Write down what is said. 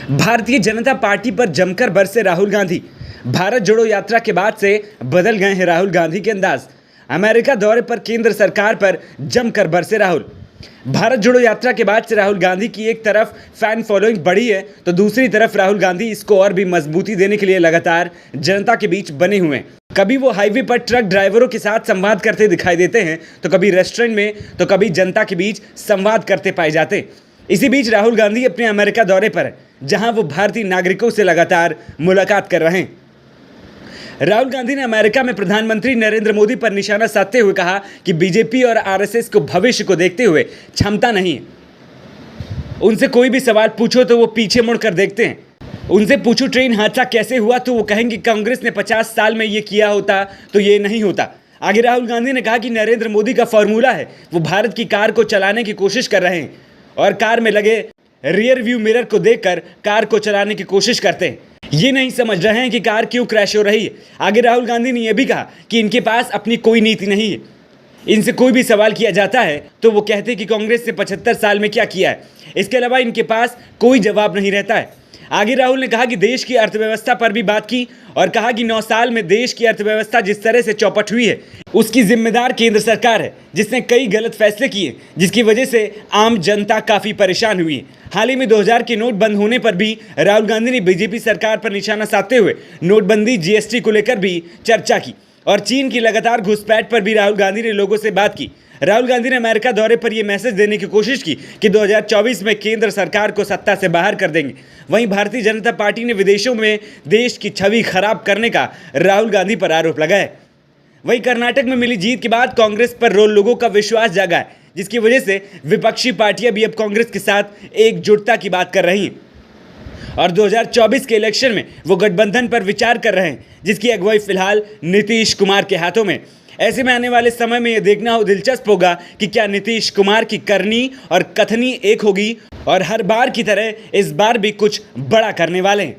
Bharatiya Janata party पर जमकर बरसे राहुल गांधी। भारत जोड़ो यात्रा के बाद से बदल गए हैं राहुल गांधी के अंदाज। अमेरिका दौरे पर केंद्र सरकार पर जमकर बरसे राहुल। भारत जोड़ो यात्रा के बाद से राहुल गांधी की एक तरफ फैन फॉलोइंग बढ़ी है तो दूसरी तरफ राहुल गांधी इसको और भी मजबूती देने के लिए लगातार जनता के बीच बने हुए हैं। कभी वो हाईवे पर ट्रक ड्राइवरों के साथ संवाद करते दिखाई देते हैं तो कभी रेस्टोरेंट में तो कभी जनता के बीच संवाद करते पाए जाते हैं। इसी बीच राहुल गांधी अपने अमेरिका दौरे पर हैं, जहां वो भारतीय नागरिकों से लगातार मुलाकात कर रहे हैं। राहुल गांधी ने अमेरिका में प्रधानमंत्री नरेंद्र मोदी पर निशाना साधते हुए कहा कि बीजेपी और आरएसएस को भविष्य को देखते हुए क्षमता नहीं है। उनसे कोई भी सवाल पूछो तो वो पीछे मुड़कर देखते हैं। उनसे पूछो ट्रेन हादसा कैसे हुआ तो वो कहेंगे कांग्रेस ने 50 साल में ये किया होता तो ये नहीं होता। आगे राहुल गांधी ने कहा कि नरेंद्र मोदी का फॉर्मूला है, वो भारत की कार को चलाने की कोशिश कर रहे हैं और कार में लगे रियर व्यू मिरर को देखकर कार को चलाने की कोशिश करते हैं। ये नहीं समझ रहे हैं कि कार क्यों क्रैश हो रही है। आगे राहुल गांधी ने यह भी कहा कि इनके पास अपनी कोई नीति नहीं है। इनसे कोई भी सवाल किया जाता है तो वो कहते हैं कि कांग्रेस ने 75 साल में क्या किया है। इसके अलावा इनके पास कोई जवाब नहीं रहता है। आगे राहुल ने कहा कि देश की अर्थव्यवस्था पर भी बात की और कहा कि 9 साल में देश की अर्थव्यवस्था जिस तरह से चौपट हुई है उसकी जिम्मेदार केंद्र सरकार है, जिसने कई गलत फैसले किए जिसकी वजह से आम जनता काफ़ी परेशान हुई है। हाल ही में 2000 के नोट बंद होने पर भी राहुल गांधी ने बीजेपी सरकार पर निशाना साधते हुए नोटबंदी जीएसटी को लेकर भी चर्चा की और चीन की लगातार घुसपैठ पर भी राहुल गांधी ने लोगों से बात की। राहुल गांधी ने अमेरिका दौरे पर यह मैसेज देने की कोशिश की कि 2024 में केंद्र सरकार को सत्ता से बाहर कर देंगे। वहीं भारतीय जनता पार्टी ने विदेशों में देश की छवि खराब करने का राहुल गांधी पर आरोप लगाया। वहीं कर्नाटक में मिली जीत के बाद कांग्रेस पर लोगों का विश्वास जागा है, जिसकी वजह से विपक्षी पार्टियां भी अब कांग्रेस के साथ एकजुटता की बात कर रही हैं और 2024 के इलेक्शन में वो गठबंधन पर विचार कर रहे हैं, जिसकी अगुवाई फिलहाल नीतीश कुमार के हाथों में। ऐसे में आने वाले समय में यह देखना दिलचस्प होगा कि क्या नीतीश कुमार की करनी और कथनी एक होगी और हर बार की तरह इस बार भी कुछ बड़ा करने वाले हैं।